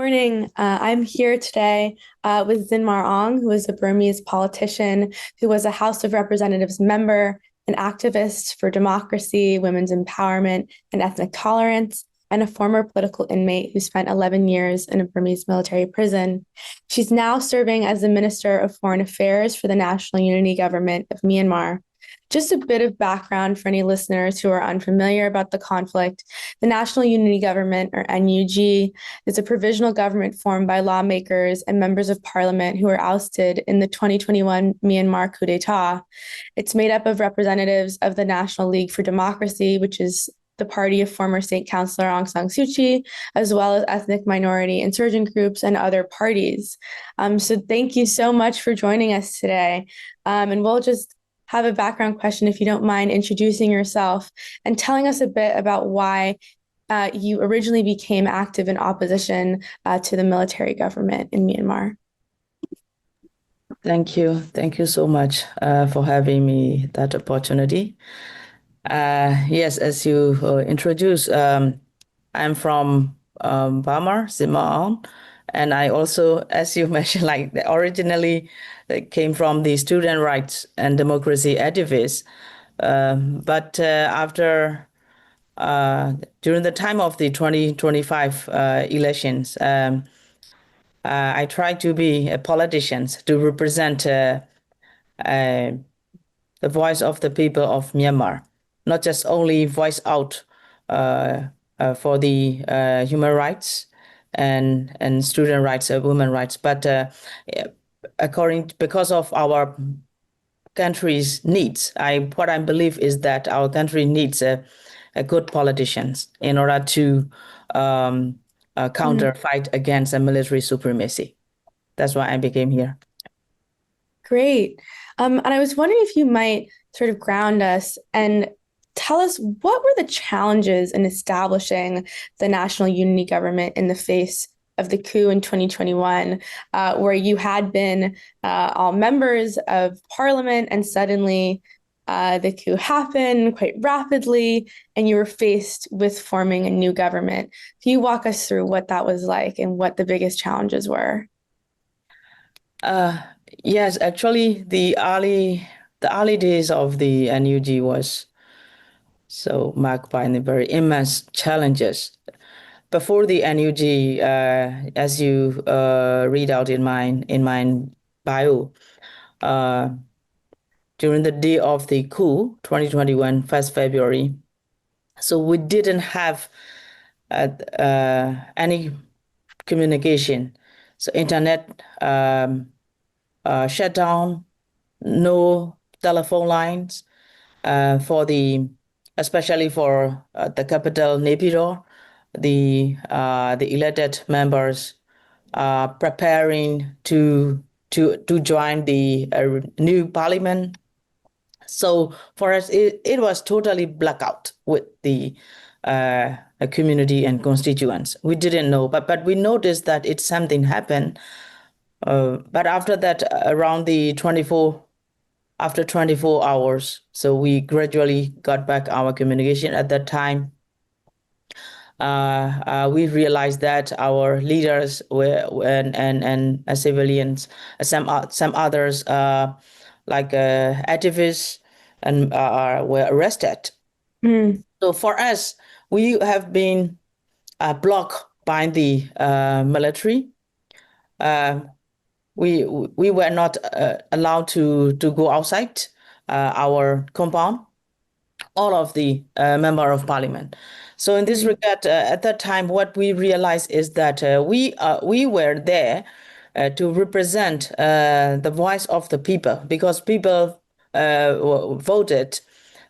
Morning. I'm here today with Zin Mar Aung, who is a Burmese politician who was a House of Representatives member, an activist for democracy, women's empowerment, and ethnic tolerance, and a former political inmate who spent 11 years in a Burmese military prison. She's now serving as the Minister of Foreign Affairs for the National Unity Government of Myanmar. Just a bit of background for any listeners who are unfamiliar about the conflict. The National Unity Government, or NUG, is a provisional government formed by lawmakers and members of parliament who were ousted in the 2021 Myanmar coup d'etat. It's made up of representatives of the National League for Democracy, which is the party of former state councillor Aung San Suu Kyi, as well as ethnic minority insurgent groups and other parties. So thank you so much for joining us today. And we'll just have a background question, if you don't mind introducing yourself and telling us a bit about why you originally became active in opposition to the military government in Myanmar. Thank you. Thank you so much for having me that opportunity. Yes, as you introduced, I'm from Myanmar, Zin Mar Aung, and I also, as you mentioned, originally came from the student rights and democracy activists. But after during the time of the 2025 elections, I tried to be a politician to represent the voice of the people of Myanmar, not just only voice out for the human rights and student rights, women rights, but because of our country's needs. What I believe is that our country needs a good politicians in order to counter fight against a military supremacy. That's why I became here. Great. And I was wondering if you might sort of ground us and tell us what were the challenges in establishing the National Unity Government in the face of the coup in 2021, where you had been all members of parliament and suddenly the coup happened quite rapidly and you were faced with forming a new government. Can you walk us through what that was like and what the biggest challenges were? Yes, actually, the early days of the NUG was so marked by the very immense challenges. Before the NUG, as you read out in my bio, during the day of the coup, 2021, 1st February, so we didn't have any communication. So internet shut down, no telephone lines especially for the capital, Naypyidaw. The elected members preparing to join the new parliament. So for us, it was totally blackout with the community and constituents. We didn't know, but we noticed that something happened. But after that, after 24 hours, so we gradually got back our communication. At that time, we realized that our leaders were and civilians, some others like activists and were arrested. So for us, we have been blocked by the military. We were not allowed to go outside our compound, all of the member of parliament. So in this regard, at that time, what we realized is that we were there to represent the voice of the people, because people voted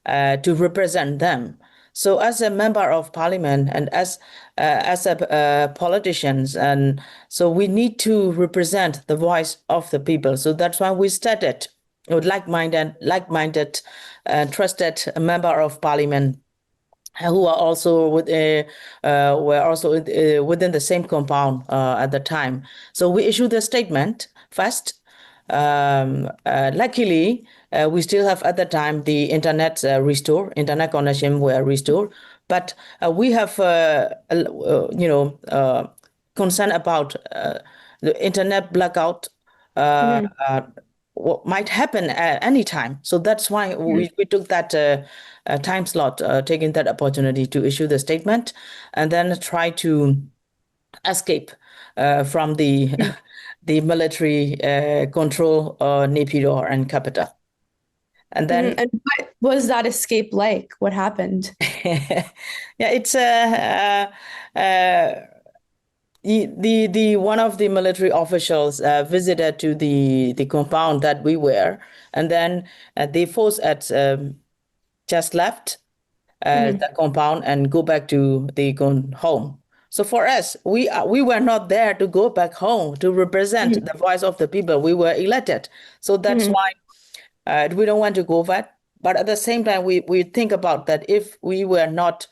to represent them. So as a member of parliament and as a politicians, and so we need to represent the voice of the people. So that's why we started with like-minded, trusted member of parliament who are also were also within the same compound at the time. So we issued a statement first. Luckily, we still have at the time the internet internet connection were restored, but we have concerned about the internet blackout uh, Mhm. uh, what might happen at any time. So that's why Mhm. we took that time slot, taking that opportunity to issue the statement and then try to escape from the Mhm. the military control Naypyidaw and capital. And then And what was that escape like? What happened? yeah, it's the one of the military officials visited to the compound that we were, and then they forced at just left Mhm. the compound and go back to the home. So for us, we were not there to go back home to represent Mhm. the voice of the people. We were elected, so that's Mhm. why we don't want to go back. But at the same time, we think about that if we were not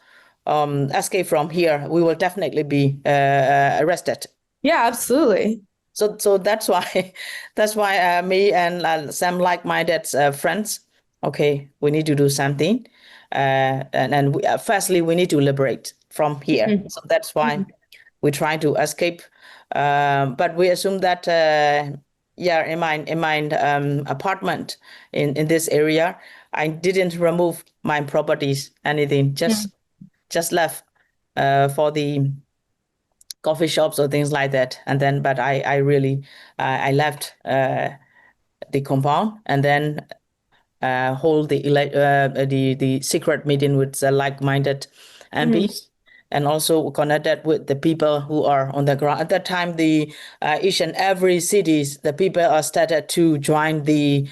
escape from here, we will definitely be arrested. Yeah, absolutely. So that's why that's why me and some like-minded friends, okay, we need to do something, and firstly we need to liberate from here. Mhm. So that's why Mhm. we try to escape, but we assume that yeah, in my apartment in this area, I didn't remove my properties, anything, just left for the coffee shops or things like that. And then, but I really, I left the compound and then hold the secret meeting with like-minded Mhm. MPs and also connected with the people who are on the ground. At that time, the each and every cities, the people are started to join the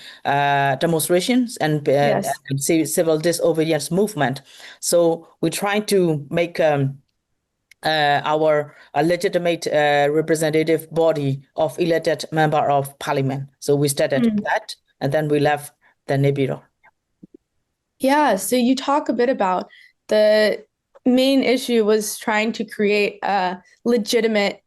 demonstrations Yes. and civil disobedience movement. So we try to make our legitimate representative body of elected member of parliament. So we started Mhm. that, and then we left the Nibiru. Yeah, so you talk a bit about the main issue was trying to create a legitimate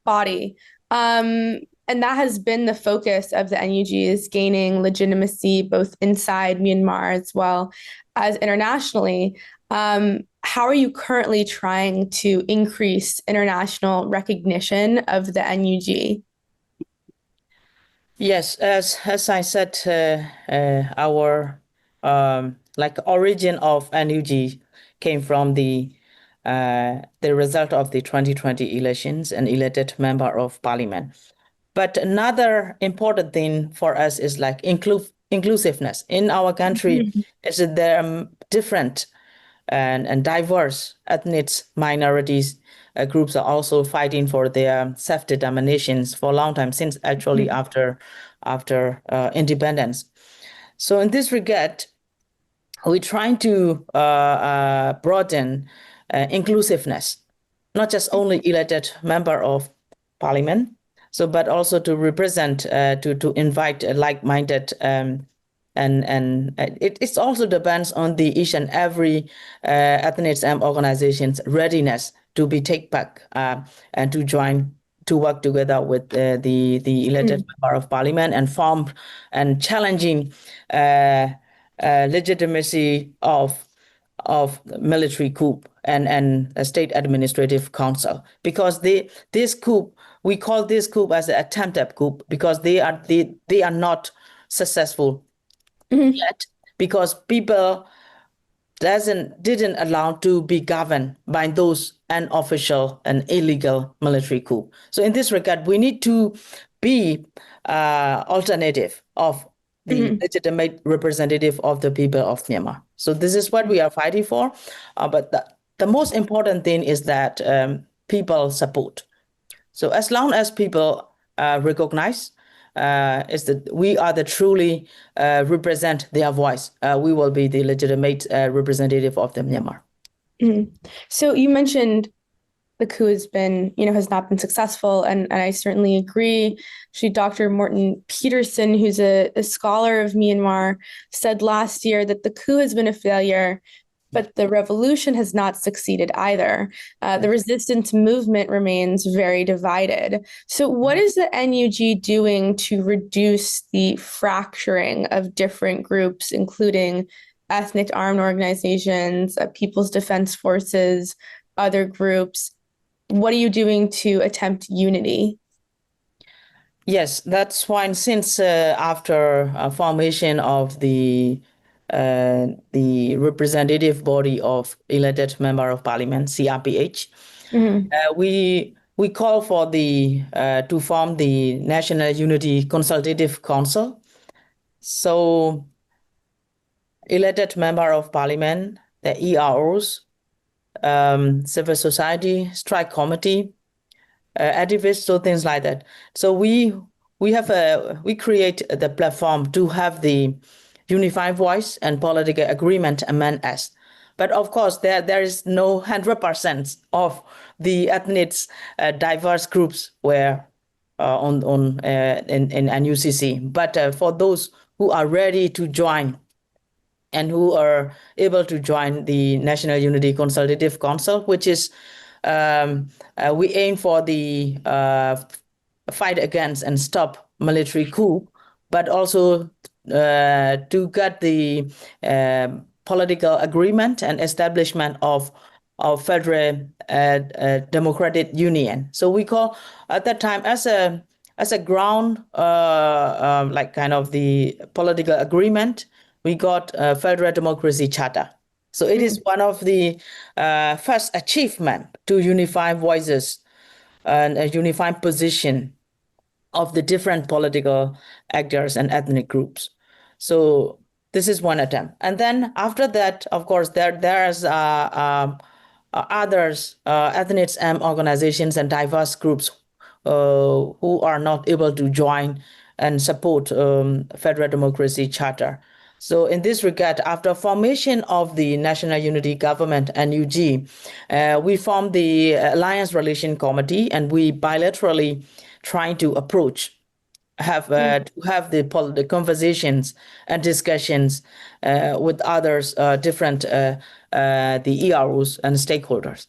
body. And that has been the focus of the NUG is gaining legitimacy both inside Myanmar as well as internationally. How are you currently trying to increase international recognition of the NUG? Yes, as I said, our like origin of NUG came from the result of the 2020 elections and elected member of parliament. But another important thing for us is like inclusiveness in our country. Mhm. Is that there are different and diverse ethnic minorities groups are also fighting for their self-determinations for a long time since actually Mhm. after independence. So in this regard, we're trying to broaden inclusiveness, not just only elected member of parliament, so but also to represent, to invite like-minded, and it also depends on the each and every ethnic organization's readiness to be take back and to join to work together with the elected Mhm. member of parliament and form and challenging uh, legitimacy of military coup and a state administrative council because this coup we call this coup as an attempted coup because they are not successful Mhm. yet because people didn't allow to be governed by those unofficial and illegal military coup. So in this regard, we need to be alternative of the Mhm. legitimate representative of the people of Myanmar. So this is what we are fighting for. But the most important thing is that people support. So as long as people recognize is that we are the truly represent their voice, we will be the legitimate representative of the Myanmar. Mhm. So you mentioned the coup has been, has not been successful. And I certainly agree. Actually, Dr. Morton Peterson, who's a scholar of Myanmar, said last year that the coup has been a failure, but the revolution has not succeeded either. The resistance movement remains very divided. So, what is the NUG doing to reduce the fracturing of different groups, including ethnic armed organizations, People's Defense Forces, other groups? what are you doing to attempt unity? Yes, that's fine. Since after formation of the representative body of elected member of parliament (CRPH), Mm-hmm. we call for the to form the National Unity Consultative Council. So elected member of parliament, the EROs, civil society, strike committee, activists, so things like that. So we create the platform to have the unified voice and political agreement amendments. But of course, there is no 100% of the ethnic diverse groups where in NUCC. But for those who are ready to join and who are able to join the National Unity Consultative Council, which is we aim for the fight against and stop military coup, but also to get the political agreement and establishment of federal democratic union. So we call at that time as a ground like kind of the political agreement. We got a federal democracy charter. So it is one of the first achievement to unify voices and a unified position of the different political actors and ethnic groups. So this is one attempt. And then after that, of course, there's others, ethnic organizations and diverse groups who are not able to join and support federal democracy charter. So in this regard, after formation of the National Unity Government, NUG, we formed the Alliance Relation Committee, and we bilaterally trying to approach to have the conversations and discussions with others, different the EROs and stakeholders.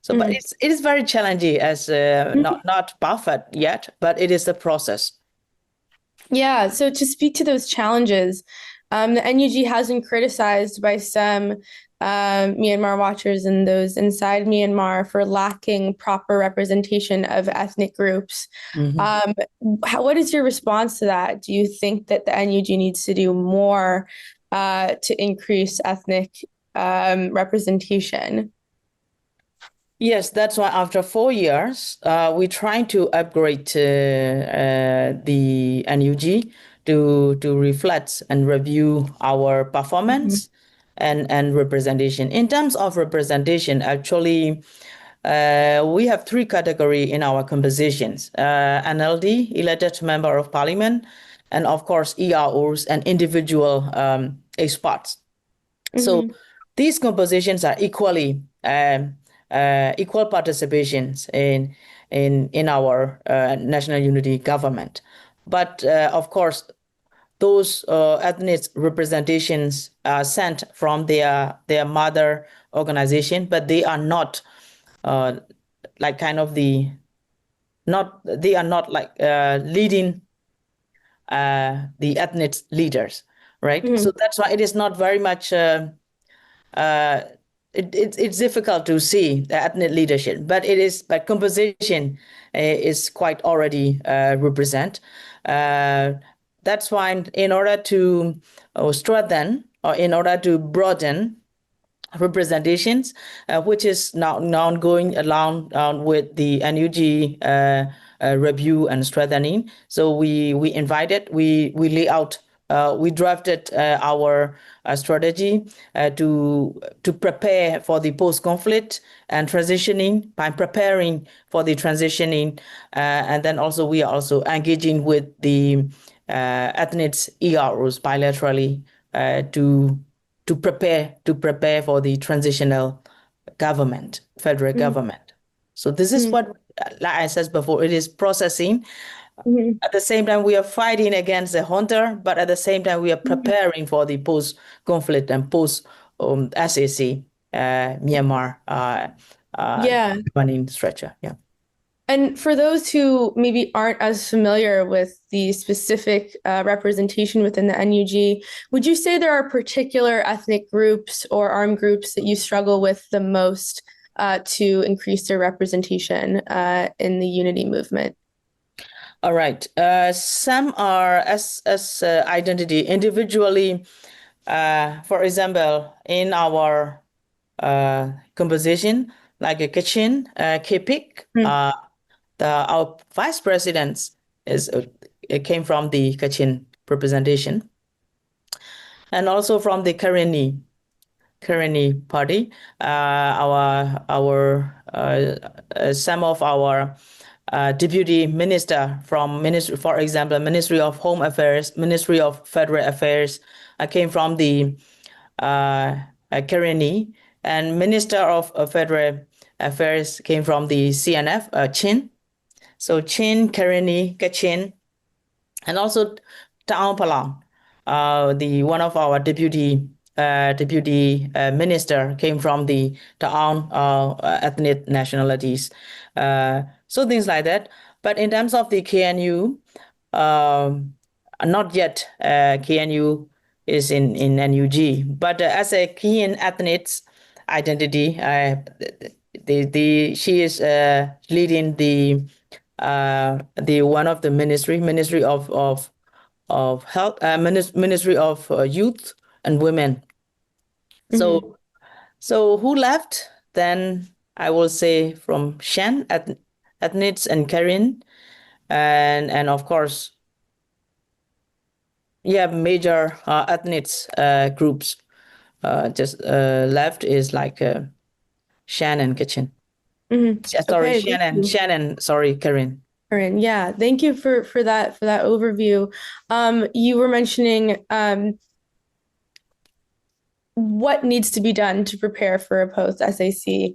So, but it is very challenging as not perfect yet, but it is the process. Yeah, so to speak to those challenges, the NUG has been criticized by some Myanmar watchers and those inside Myanmar for lacking proper representation of ethnic groups. What is your response to that? Do you think that the NUG needs to do more to increase ethnic representation? Yes, that's why after 4 years, we're trying to upgrade the NUG to reflect and review our performance and representation. In terms of representation, actually, we have three categories in our compositions: NLD, elected member of parliament, and of course EROs and individual experts. So these compositions are equally equal participations in our national unity government. But of course, those ethnic representations are sent from their mother organization, but they are not like kind of they are not like leading the ethnic leaders, right? So that's why it is not very much. It's difficult to see the ethnic leadership, but composition is quite already represent. That's why in order to strengthen or in order to broaden representations, which is now going along with the NUG review and strengthening. So we lay out, we drafted our strategy to prepare for the post-conflict and transitioning. By preparing for the transitioning, and then also we are also engaging with the ethnic EROs bilaterally to prepare for the transitional government, federal government. So this is what, like I said before, it is processing. At the same time, we are fighting against the junta, but at the same time, we are preparing for the post-conflict and post-SACE Myanmar running structure. Yeah. And for those who maybe aren't as familiar with the specific representation within the NUG, would you say there are particular ethnic groups or armed groups that you struggle with the most to increase their representation in the unity movement? All right. Some are as identity individually. For example, in our composition, like a kitchen, Kipik, our vice president is it came from the Kachin representation, and also from the Karenni party. Some of our deputy minister from ministry, for example, Ministry of Home Affairs, Ministry of Federal Affairs, came from the Karenni, and Minister of Federal Affairs came from the CNF, Chin. So Chin, Karenni, Kachin, and also Taung Palang, the one of our deputy minister came from the Taung ethnic nationalities. So things like that. But in terms of the KNU, not yet. KNU is in NUG, but as a Korean ethnic identity, she is leading the one of the Ministry of Health, Ministry of Youth and Women. So who left? Then I will say from Shan, ethnics and Karen, and of course, major ethnics groups just left is like Shan and Kitchen. Sorry, Okay, Shannon. Sorry, Karen. Karen, yeah, thank you for that overview. You were mentioning what needs to be done to prepare for a post-SAC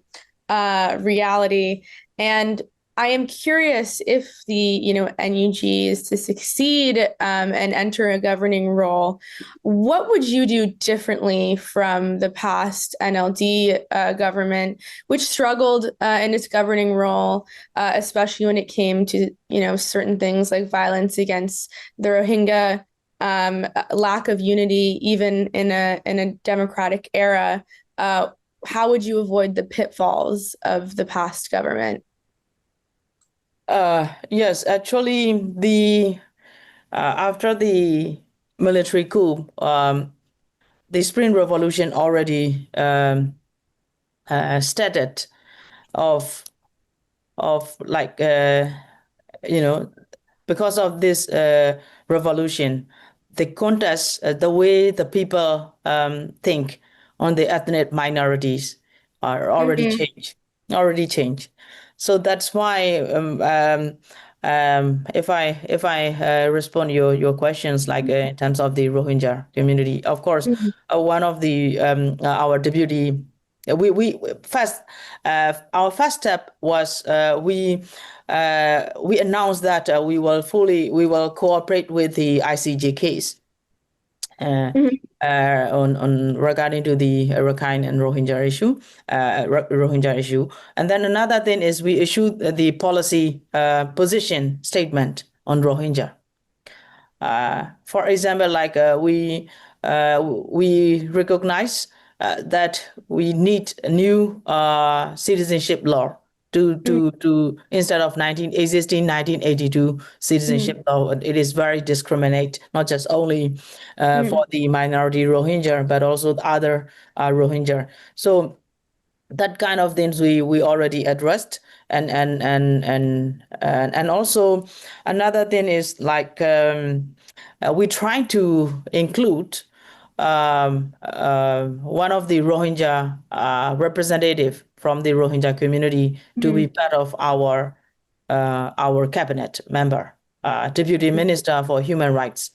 reality, and I am curious if the NUG is to succeed and enter a governing role, what would you do differently from the past NLD government, which struggled in its governing role, especially when it came to certain things like violence against the Rohingya, lack of unity, even in a democratic era? How would you avoid the pitfalls of the past government? Yes, actually, the after the military coup, the Spring Revolution already started of like because of this revolution, the contest, the way the people think on the ethnic minorities are already changed. Already changed. So that's why if I respond your questions like in terms of the Rohingya community, of course, one of the our deputy. We first our first step was we announced that we will cooperate with the ICJ case on regarding to the Rakhine and Rohingya issue. And then another thing is we issued the policy position statement on Rohingya. For example, like we recognize that we need a new citizenship law to instead of 1982 citizenship law. It is very discriminate, not just only for the minority Rohingya, but also the other Rohingya. So that kind of things we already addressed, and also another thing is like we try to include one of the Rohingya representative from the Rohingya community to be part of our cabinet member, deputy minister for human rights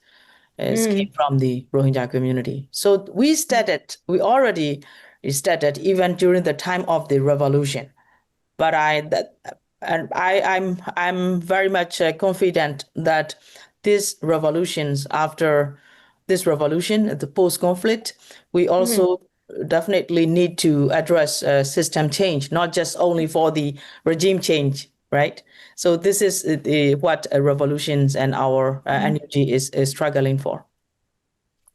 came from the Rohingya community. So we already started even during the time of the revolution. But I'm very much confident that these revolutions, after this revolution, the post-conflict, we also definitely need to address system change, not just only for the regime change, right? So this is what revolutions and our energy is struggling for.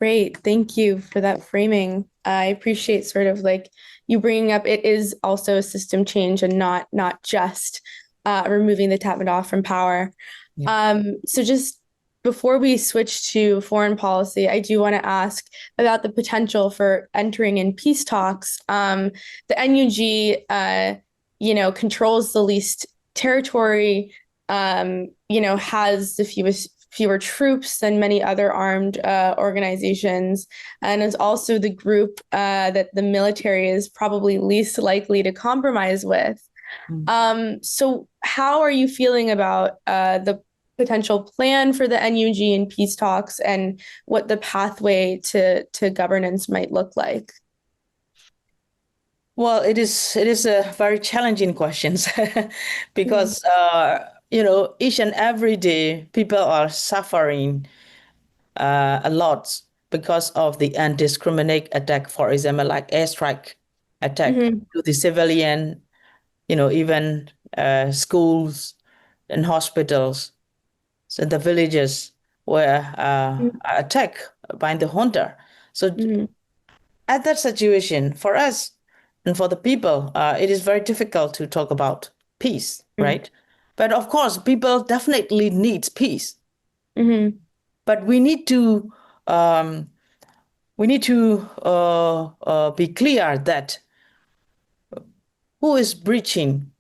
Great. Thank you for that framing. I appreciate sort of like you bringing up it is also a system change and not just removing the Tatmadaw from power. Yeah. So just before we switch to foreign policy, I do want to ask about the potential for entering in peace talks. The NUG, controls the least territory, has the fewer troops than many other armed organizations, and is also the group that the military is probably least likely to compromise with. So how are you feeling about the potential plan for the NUG in peace talks and what the pathway to governance might look like? Well, it is a very challenging questions Mm, because each and every day people are suffering a lot because of the indiscriminate attack, for example, like airstrike attack mhm, to the civilian, even schools and hospitals, so the villages were attacked by the hunter. So mhm, at that situation, for us and for the people, it is very difficult to talk about peace, mhm, right? But of course, people definitely need peace. mhm, But um, we need to be clear that who is breaching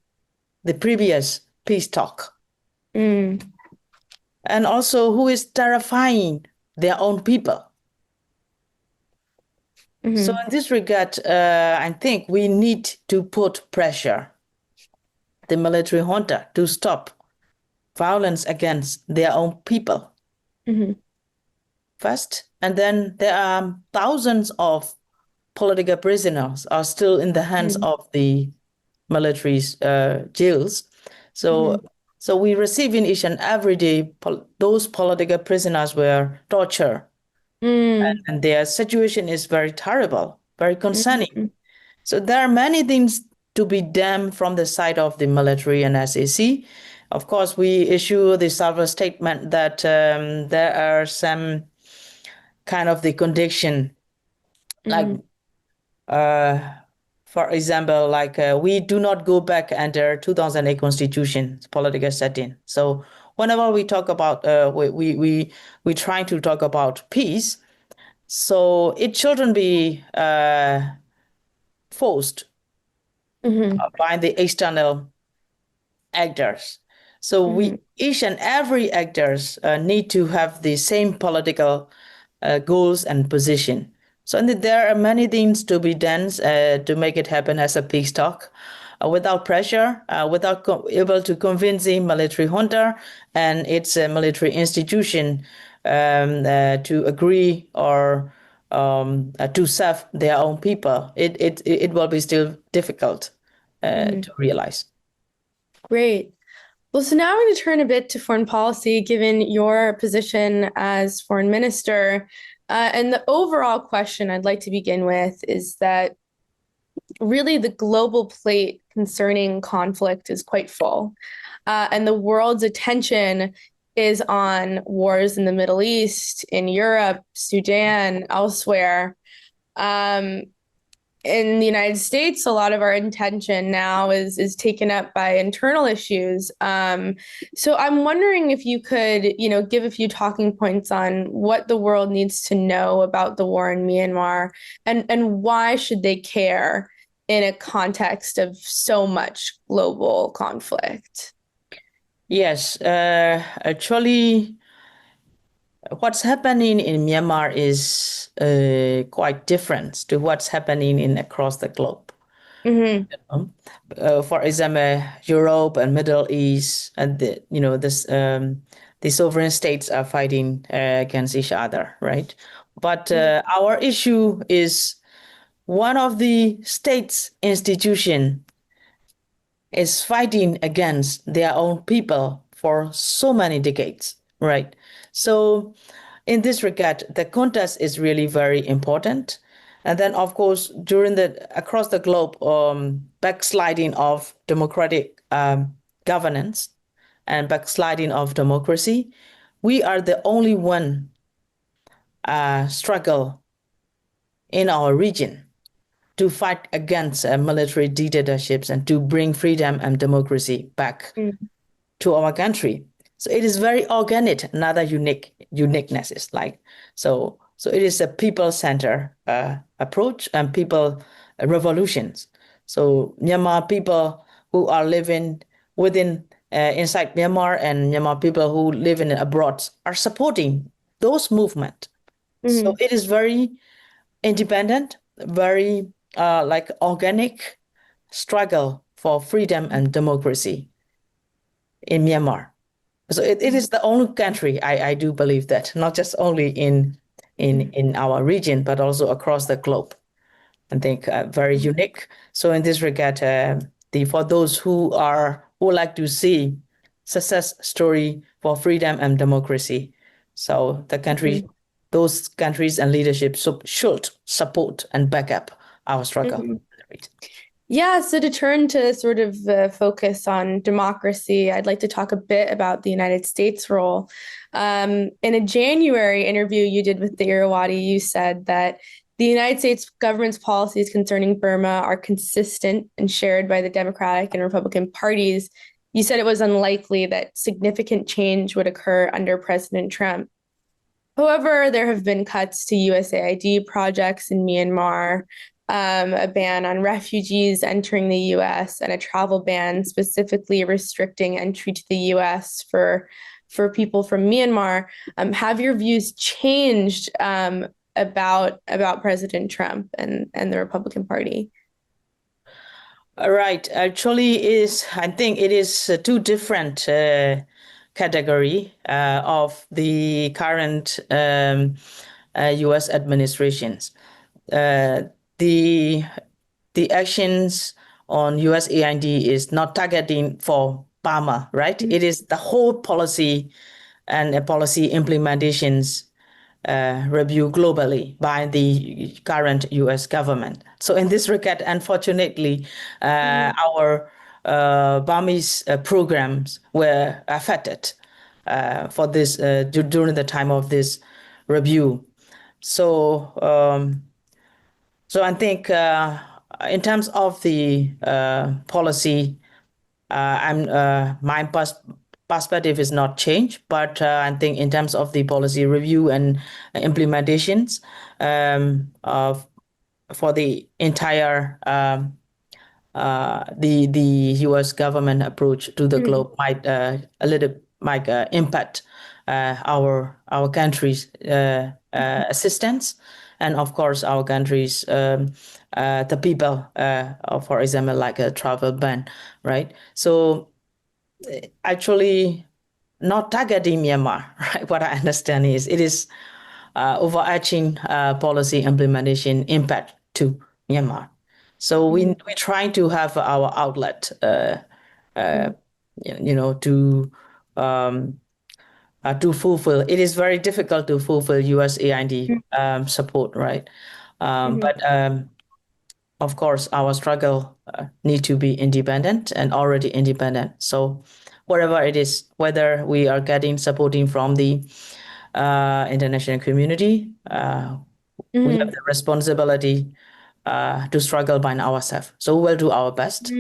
the previous peace talk, mhm, and also who is terrifying their own people. So mhm, in this regard, I think we need to put pressure the military junta to stop violence against their own people mhm, first. And then there are thousands of political prisoners are still in the hands mhm, of the military's jails. So, mhm, so we receive in each and every day those political prisoners were tortured, mhm, and their situation is very terrible, very concerning. mhm, So there are many things to be done from the side of the military and SAC. Of course, we issue the several statement that there are some kind of the condition, like mhm, uh, for example, like we do not go back under 2008 constitution political setting. So whenever we talk about we try to talk about peace, so it shouldn't be forced mhm, by the external actors. So we mhm, each and every actors need to have the same political goals and position. So there are many things to be done to make it happen as a peace talk. Without pressure, without able to convince the military junta and its military institution to agree or to serve their own people, it will be still difficult mhm. to realize. Great. Well, so now I'm going to turn a bit to foreign policy, given your position as foreign minister. And the overall question I'd like to begin with is that really the global plate concerning conflict is quite full. And the world's attention is on wars in the Middle East, in Europe, Sudan, elsewhere. Um, in the United States, a lot of our attention now is taken up by internal issues. So I'm wondering if you could, give a few talking points on what the world needs to know about the war in Myanmar and why should they care in a context of so much global conflict. Yes, actually, what's happening in Myanmar is quite different to what's happening in across the globe. Mm-hmm. For example, Europe and Middle East, and the sovereign states are fighting against each other, right? But our issue is one of the states' institution is fighting against their own people for so many decades, right? So, in this regard, the contest is really very important. And then, of course, during the across the globe, backsliding of democratic governance and backsliding of democracy, we are the only one struggle in our region to fight against military dictatorships and to bring freedom and democracy back to our country. So it is very organic. Another uniqueness is like so. So it is a people-centered approach and people revolutions. So Myanmar people who are living within inside Myanmar and Myanmar people who live in abroad are supporting those movements. So it is very independent, very like organic struggle for freedom and democracy in Myanmar. So it is the only country I do believe that, not just only in our region, but also across the globe. I think very unique. So in this regard, for those who like to see success story for freedom and democracy, so those countries and leadership should support and back up our struggle. Yeah, so to turn to sort of focus on democracy, I'd like to talk a bit about the United States' role. In a January interview you did with the Irrawaddy, you said that the United States government's policies concerning Burma are consistent and shared by the Democratic and Republican parties. You said it was unlikely that significant change would occur under President Trump. However, there have been cuts to USAID projects in Myanmar, a ban on refugees entering the US, and a travel ban specifically restricting entry to the US for people from Myanmar. Have your views changed about President Trump and the Republican Party? Right. Actually, I think it is two different category of the current U.S. administrations. The actions on USAID is not targeting for Burma, right? It is the whole policy and policy implementations review globally by the current U.S. government. So in this regard, unfortunately, our Burmese programs were affected for this during the time of this review. So I think in terms of the policy, my perspective is not changed, but I think in terms of the policy review and implementations for the entire the U.S. government approach to the globe might impact our country's assistance, and of course our country's the people, for example, like a travel ban, right? So actually not targeting Myanmar, right? What I understand is it is overarching policy implementation impact to Myanmar. So we try to have our outlet, to fulfill. It is very difficult to fulfill USAID support, right? But of course, our struggle need to be independent and already independent. So whatever it is, whether we are getting supporting from the international community, we have the responsibility to struggle by ourselves. So we will do our best.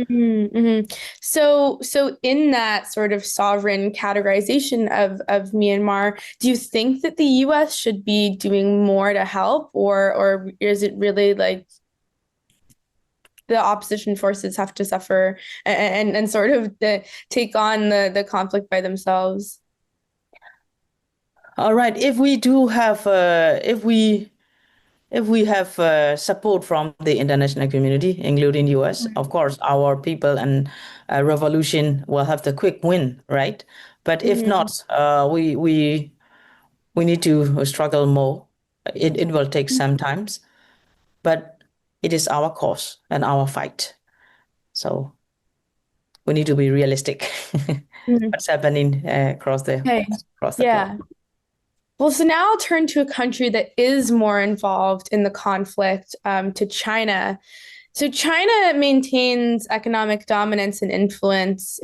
So in that sort of sovereign categorization of Myanmar, do you think that the US should be doing more to help, or is it really like the opposition forces have to suffer and sort of take on the conflict by themselves? All right. If we do have, if we have support from the international community, including US, of course, our people and revolution will have the quick win, right? But if not, we need to struggle more. It will take some times, but it is our cause and our fight. So we need to be realistic. What's happening across the globe. Well, so now I'll turn to a country that is more involved in the conflict, to China. So China maintains economic dominance and influence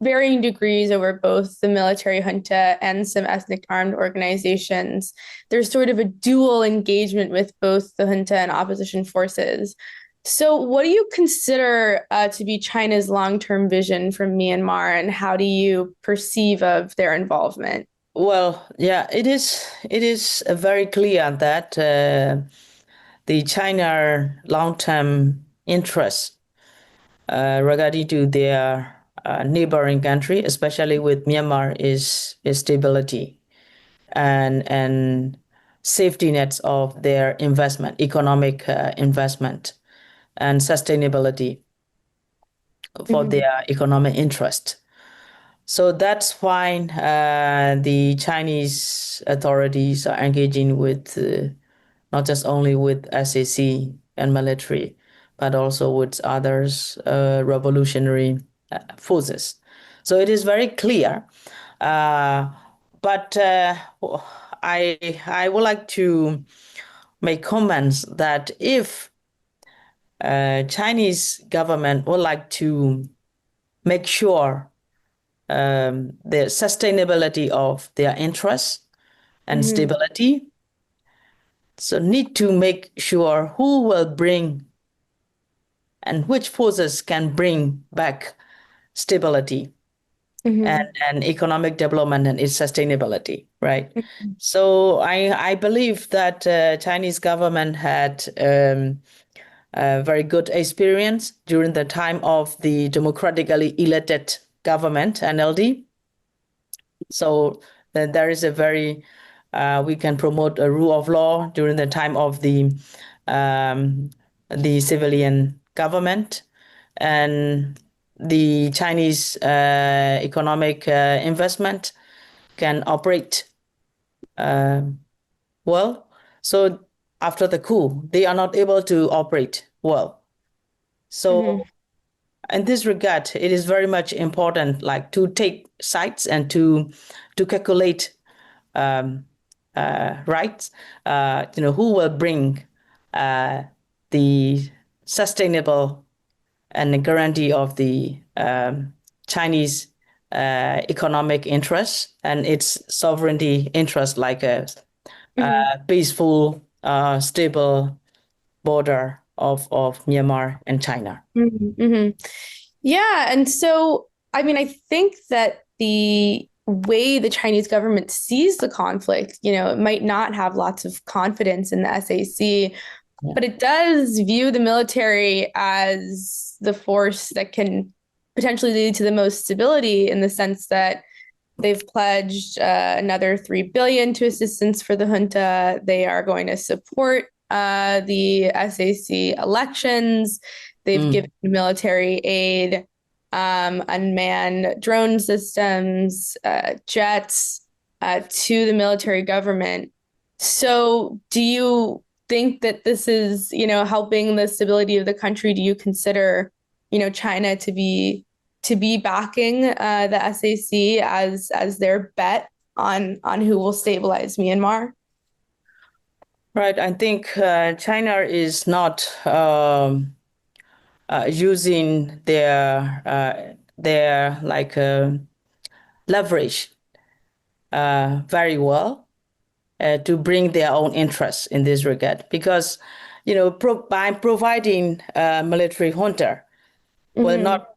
varying degrees over both the military junta and some ethnic armed organizations. There's sort of a dual engagement with both the junta and opposition forces. So, what do you consider to be China's long-term vision for Myanmar, and how do you perceive of their involvement? Well, yeah, it is very clear that the China long-term interest regarding to their neighboring country, especially with Myanmar, is stability and safety nets of their investment, economic investment, and sustainability for Mm-hmm. their economic interest. So that's why the Chinese authorities are engaging with not just only with SAC and military, but also with others revolutionary forces. So it is very clear. Uh, but I would like to make comments that if Chinese government would like to make sure the sustainability of their interests and Mm-hmm. stability. So need to make sure who will bring and which forces can bring back stability and, Mm-hmm. and economic development and its sustainability, right? So I believe that Chinese government had a very good experience during the time of the democratically elected government, NLD. So there is a very we can promote a rule of law during the time of the civilian government, and the Chinese economic investment can operate well. So after the coup, they are not able to operate well. Mm-hmm. So in this regard, it is very much important, like to take sides and to calculate rights. Who will bring the sustainable and the guarantee of the Chinese economic interests and its sovereignty interest, like a Mm-hmm. peaceful, stable border of Myanmar and China. Mm-hmm. Mm-hmm. Yeah, and so I mean, I think that the way the Chinese government sees the conflict, it might not have lots of confidence in the SAC, Yeah. but it does view the military as the force that can potentially lead to the most stability in the sense that they've pledged another 3 billion to assistance for the junta. They are going to support the SAC elections. They've given Mm. military aid, unmanned drone systems, jets to the military government. So, do you think that this is, helping the stability of the country? Do you consider, China to be backing the SAC as their bet on who will stabilize Myanmar? Right. I think China is not using their like leverage very well to bring their own interests in this regard, because by providing military junta will Mm-hmm. not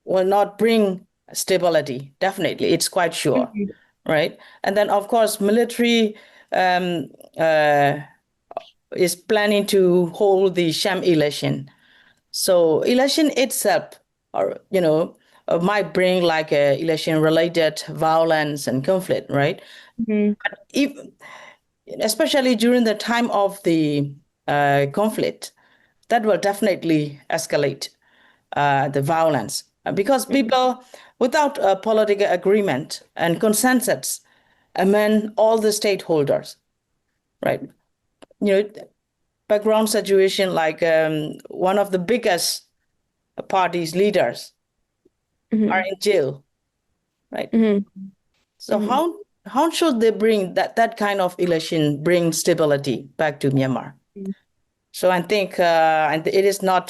will not bring stability. Definitely, it's quite sure, Mm-hmm. right? And then of course military um, uh, is planning to hold the sham election. So election itself, or might bring like a election-related violence and conflict, right? Mm-hmm. If, especially during the time of the conflict, that will definitely escalate the violence, because people, without a political agreement and consensus among all the stakeholders, right? You know, background situation like one of the biggest party's leaders are Mm-hmm. in jail, right? Mm-hmm. So how should they bring that kind of election bring stability back to Myanmar? Mm-hmm. So I think and it is not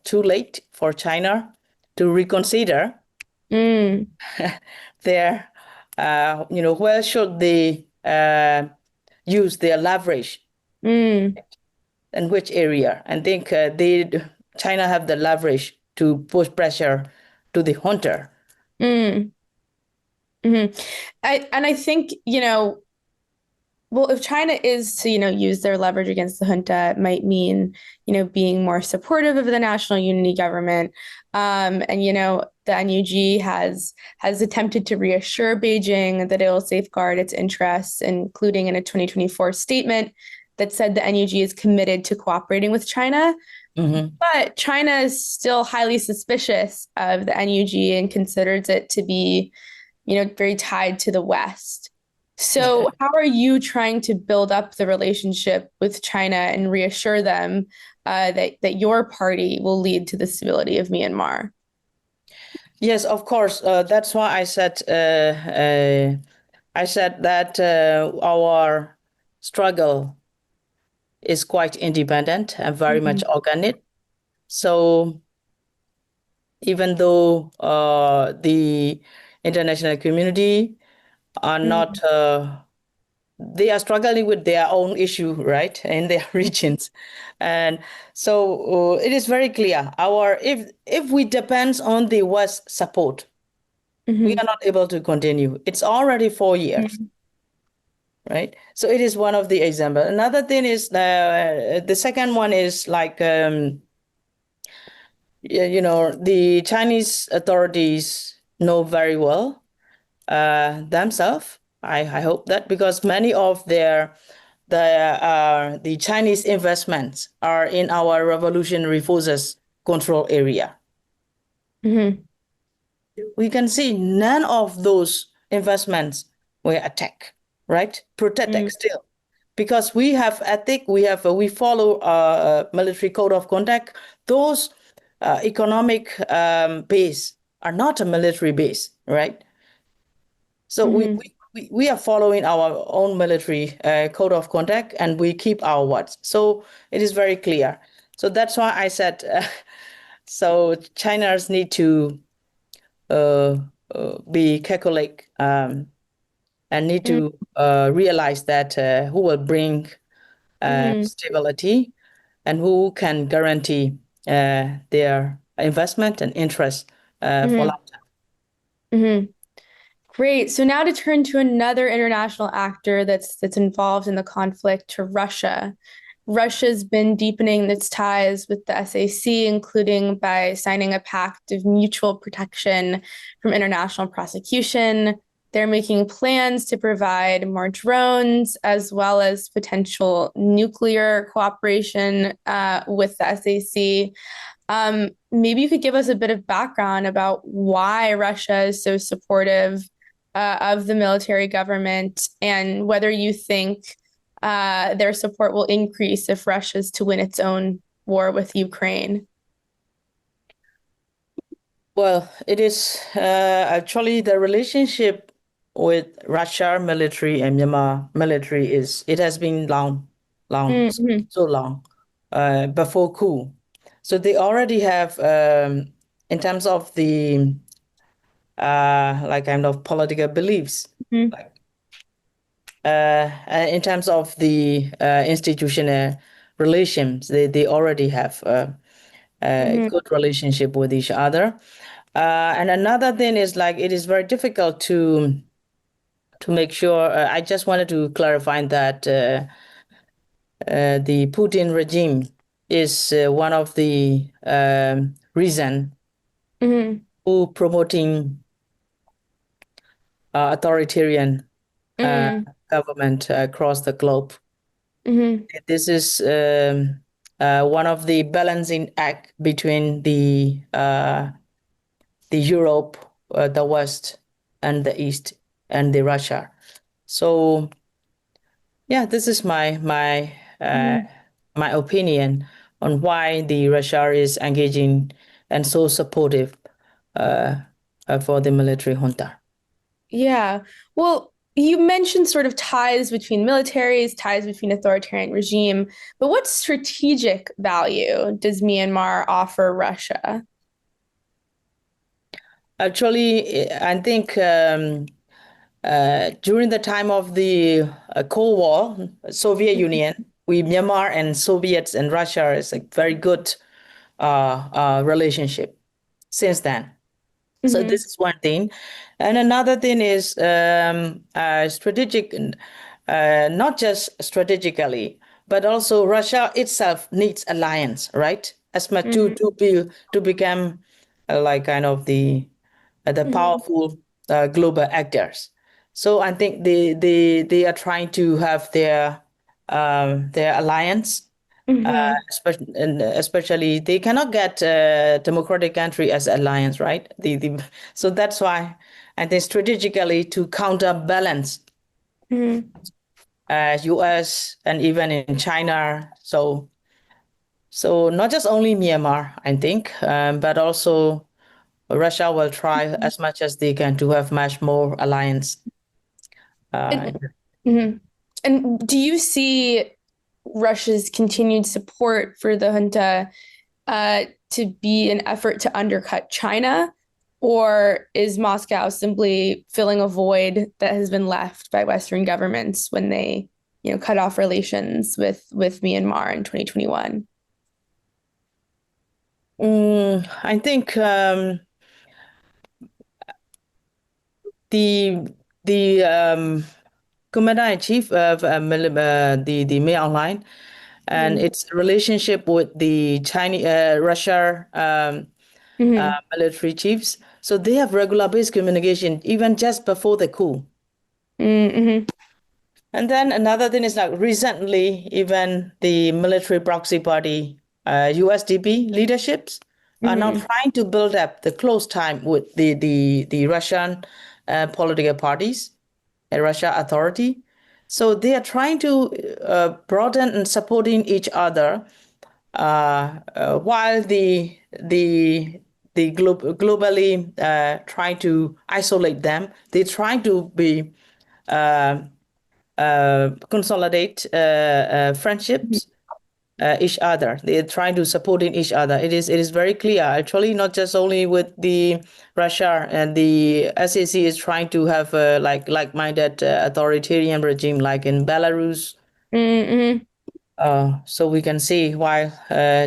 too late for China to reconsider Mm, Their, where should they use their leverage mm, in which area? I think China have the leverage to push pressure to the hunter. mm, mm. I think, well, if China is to, use their leverage against the junta, it might mean, being more supportive of the national unity government. And the NUG has attempted to reassure Beijing that it will safeguard its interests, including in a 2024 statement that said the NUG is committed to cooperating with China. Mm-hmm. But China is still highly suspicious of the NUG and considers it to be, very tied to the West. So, how are you trying to build up the relationship with China and reassure them that your party will lead to the stability of Myanmar? Yes, of course. That's why I said that our struggle is quite independent and very much Mhm, organic. So even though the international community are not, mhm, they are struggling with their own issue, right, in their regions, and so it is very clear. Our if we depend on the West support, we are mhm, not able to continue. It's already 4 years. mhm, Right, so it is one of the example. Another thing is the second one is like the Chinese authorities know very well themselves. I hope that because many of the Chinese investments are in our revolutionary forces control area. mhm, We can see none of those investments were attacked, right? Protected mhm, still, because we have ethic, we follow military code of conduct. Those economic base are not a military base, right? So mhm. we are following our own military code of conduct, and we keep our words. So it is very clear. So that's why I said, so China's need to uh, be Catholic and need Mhm, to realize that who will bring mhm, stability and who can guarantee their investment and interest for mhm, life. mhm. Great. So now to turn to another international actor that's involved in the conflict, to Russia. Russia's been deepening its ties with the SAC, including by signing a pact of mutual protection from international prosecution. They're making plans to provide more drones as well as potential nuclear cooperation with the SAC. Maybe you could give us a bit of background about why Russia is so supportive of the military government and whether you think their support will increase if Russia is to win its own war with Ukraine. Well, it is actually the relationship with Russia military and Myanmar military is it has been long, Mm-hmm. so long before coup. So they already have, in terms of the like kind of political beliefs, Mm-hmm. like in terms of the institutional relations, they already have a Mm-hmm. good relationship with each other. And another thing is like it is very difficult to make sure. I just wanted to clarify that the Putin regime is one of the reason Mm-hmm. who promoting authoritarian uh, Mm-hmm. government across the globe. Mm-hmm. This is one of the balancing act between the Europe, the West, and the East, and the Russia. So yeah, this is Mm-hmm. my opinion on why the Russia is engaging and so supportive uh, for the military junta. Yeah. Well, you mentioned sort of ties between militaries, ties between authoritarian regime, but what strategic value does Myanmar offer Russia? Actually, I think during the time of the Cold War, Soviet Union, Myanmar and Soviets and Russia is a very good relationship since then. So Mm-hmm. this is one thing. And another thing is strategic, not just strategically, but also Russia itself needs alliance, right? As much Mm-hmm. to become like kind of the Mm-hmm. powerful global actors. So I think they are trying to have their alliance, Mm-hmm. especially they cannot get a democratic country as alliance, right? So that's why I think strategically to counterbalance Mm-hmm. US and even in China. So not just only Myanmar, I think, but also Russia will try as much as they can to have much more alliance. Uh, And, mhm. And do you see Russia's continued support for the junta to be an effort to undercut China, or is Moscow simply filling a void that has been left by Western governments when they, cut off relations with Myanmar in 2021? I think the commander in chief of the Mail Online and Mm-hmm. its relationship with the Chinese Russia Mm-hmm. military chiefs. So they have regular based communication even just before the coup. Mm-hmm. And then another thing is like recently, even the military proxy party, USDP leaderships are now Mm-hmm. trying to build up the close time with the Russian political parties, the Russia authority. So they are trying to broaden and supporting each other while globally trying to isolate them. They try to be consolidate friendships each other. They're trying to support in each other. It is very clear actually, not just only with the Russia and the SAC is trying to have a like-minded authoritarian regime like in Belarus. Mm-hmm. So we can see why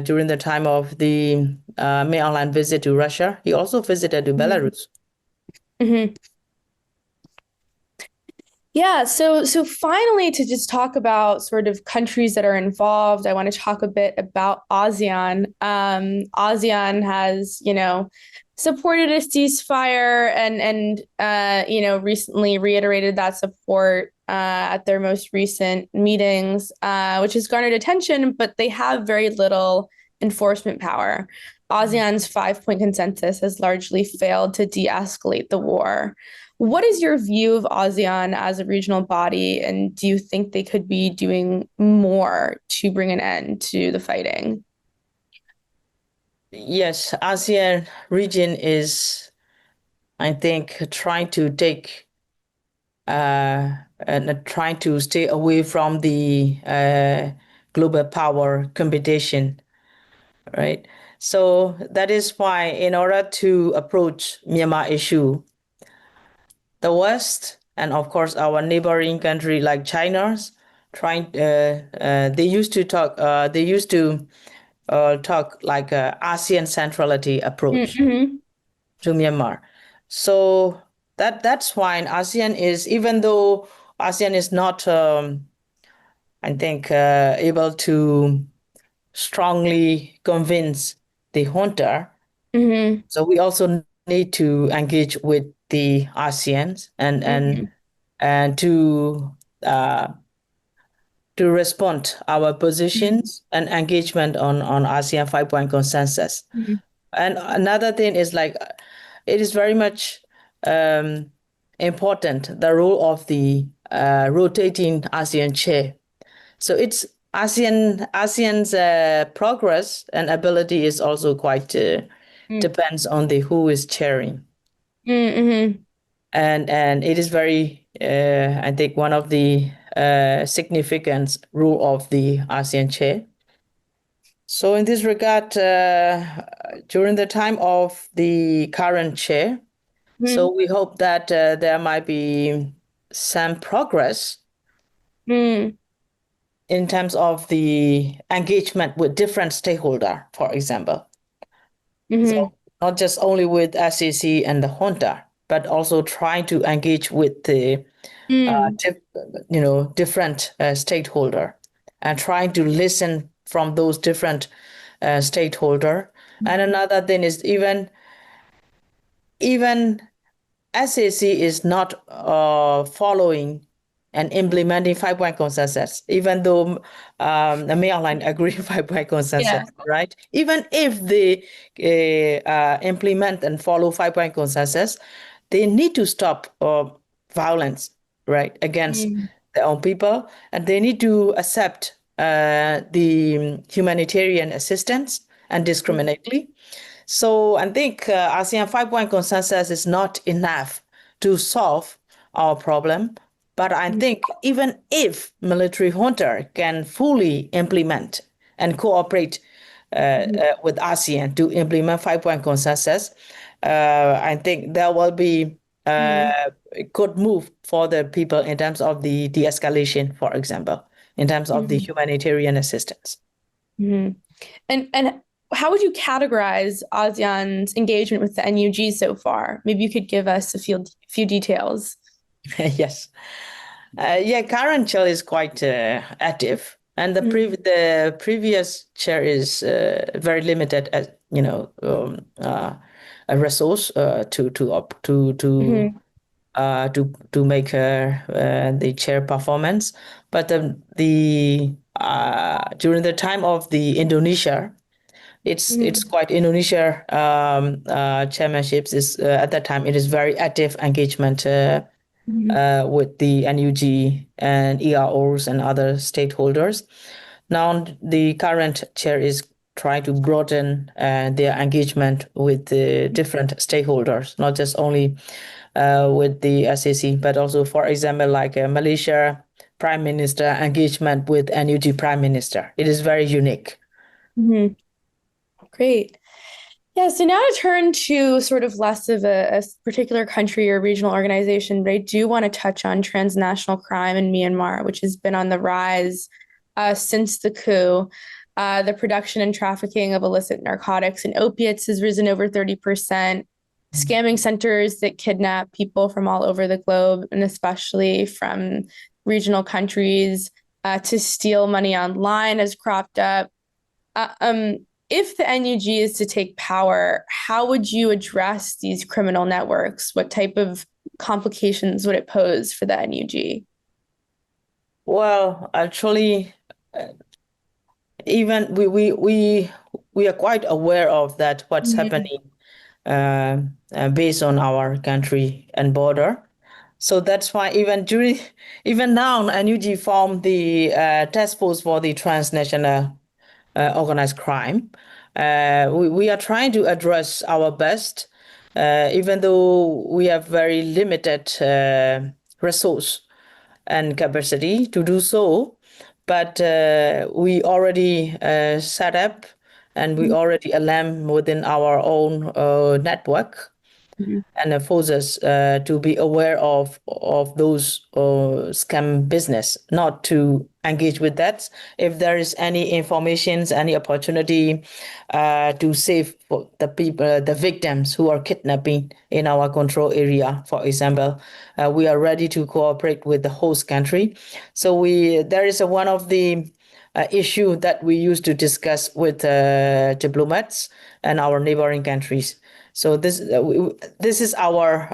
during the time of the May Online visit to Russia, he also visited to Belarus. Mm-hmm. Yeah, so finally to just talk about sort of countries that are involved, I want to talk a bit about ASEAN. ASEAN has, supported a ceasefire and recently reiterated that support at their most recent meetings, which has garnered attention, but they have very little enforcement power. ASEAN's five-point consensus has largely failed to de-escalate the war. What is your view of ASEAN as a regional body, and do you think they could be doing more to bring an end to the fighting? Yes, ASEAN region is, I think, trying to take and trying to stay away from the global power competition, right? So that is why, in order to approach Myanmar issue, the West and of course our neighboring country like China's trying. They used to talk. They used to talk like a ASEAN centrality approach Mm-hmm. to Myanmar. So that's why ASEAN is, even though ASEAN is not, I think, able to strongly convince the junta. Mm-hmm. So we also need to engage with the ASEANs and uh, to respond our positions and engagement on ASEAN 5-point consensus. Mm-hmm. And another thing is like it is very much um, important the role of the rotating ASEAN chair. So it's ASEAN's progress and ability is also quite depends on the who is chairing, Mm-hmm. and it is very I think one of the significant role of the ASEAN chair. So in this regard, during the time of the current chair, So Mhm. we hope that there might be some progress Mm. in terms of the engagement with different stakeholder, for example. Mhm. So not just only with SAC and the junta, but also trying to engage with the Mm. dif- different stakeholder and trying to listen from those different stakeholder. And another thing is even SAC is not following and implementing five-point consensus, even though the mainline agree five-point consensus, Yeah. right? Even if they implement and follow five-point consensus, they need to stop violence, right, against Mm. their own people, and they need to accept the humanitarian assistance indiscriminately. So I think ASEAN five-point consensus is not enough to solve our problem. But I think even if military junta can fully implement and cooperate with ASEAN to implement five-point consensus, I think there will be Mm. a good move for the people in terms of the de-escalation, for example, in terms of the Mm. humanitarian assistance. Mhm. And how would you categorize ASEAN's engagement with the NUG so far? Maybe you could give us a few details. Yes. Yeah, current chair is quite active, and Mhm. the previous chair is very limited as a resource Mhm. to make the chair performance. But the during the time of the Indonesia, it's Mhm. quite Indonesia chairmanships is at that time it is very active engagement Mhm. with the NUG and EROs and other stakeholders. Now, the current chair is trying to broaden their engagement with the different stakeholders, not just only with the SAC, but also, for example, like Malaysia Prime Minister engagement with NUG Prime Minister. It is very unique. Mhm. Great. Yeah, so now to turn to sort of less of a particular country or regional organization, but I do want to touch on transnational crime in Myanmar, which has been on the rise since the coup. The production and trafficking of illicit narcotics and opiates has risen over 30%. Scamming centers that kidnap people from all over the globe, and especially from regional countries, to steal money online has cropped up. Uh, um, if the NUG is to take power, how would you address these criminal networks? What type of complications would it pose for the NUG? Well, actually, even we are quite aware of that what's Mhm. happening based on our country and border. So that's why even now, NUG formed the task force for the transnational organized crime. We are trying to address our best, even though we have very limited resource and capacity to do so. But we already set up and we already alarm within our own network Mhm. and force us to be aware of those scam business, not to engage with that. If there is any informations, any opportunity to save the people, the victims who are kidnapping in our control area, for example, we are ready to cooperate with the host country. So there is one of the issue that we used to discuss with diplomats and our neighboring countries. So this is our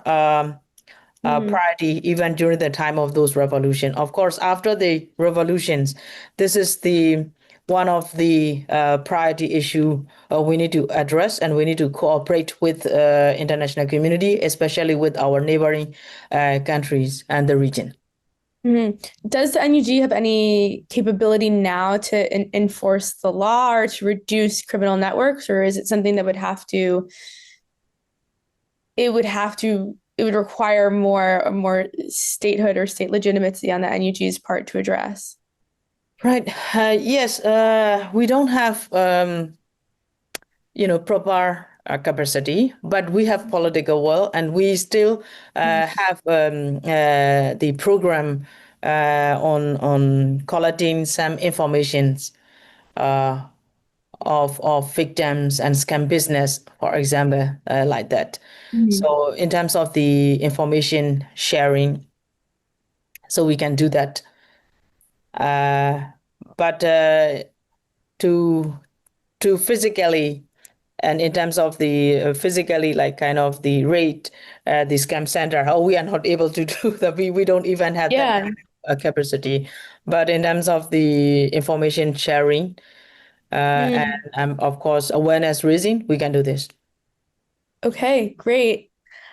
Mhm. priority even during the time of those revolution. Of course, after the revolutions, this is the one of the priority issue we need to address, and we need to cooperate with international community, especially with our neighboring countries and the region. Mhm. Does the NUG have any capability now to enforce the law or to reduce criminal networks, or is it something that it would require more statehood or state legitimacy on the NUG's part to address? Right. Yes. We don't have proper capacity, but we have political will, and we still have the program on collecting some informations uh, of victims and scam business, for example, like that. Mhm. So in terms of the information sharing, so we can do that. But to to physically, and in terms of the physically, like kind of the rate, the scam center, how we are not able to do that. We don't even have that Yeah. kind of capacity. But in terms of the information sharing and Mm. of course awareness raising, we can do this. Okay, great.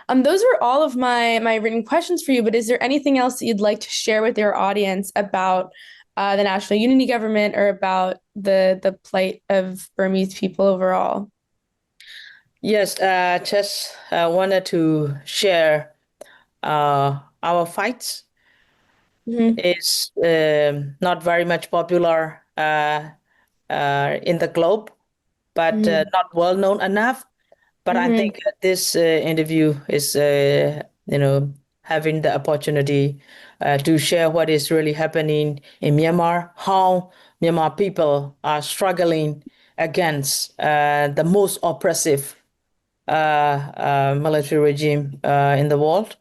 Those were all of my written questions for you, but is there anything else that you'd like to share with your audience about the National Unity Government or about the plight of Burmese people overall? Yes, just wanted to share our fights Mhm. is not very much popular in the globe, but Mhm. not well known enough. But I Mhm. think this interview is, having the opportunity to share what is really happening in Myanmar, how Myanmar people are struggling against the most oppressive military regime in the world.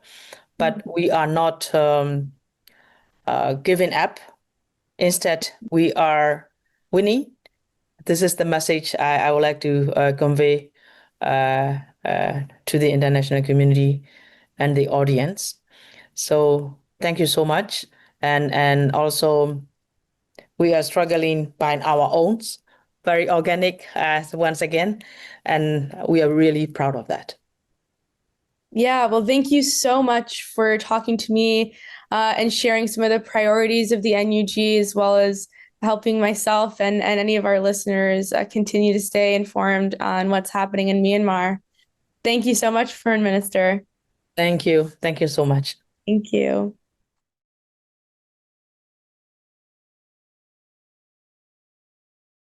But we are not giving up. Instead, we are winning. This is the message I would like to convey to the international community and the audience. So thank you so much. And also we are struggling by our own, very organic once again, and we are really proud of that. Yeah, well, thank you so much for talking to me and sharing some of the priorities of the NUG, as well as helping myself and any of our listeners continue to stay informed on what's happening in Myanmar. Thank you so much, Foreign Minister. Thank you. Thank you so much. Thank you.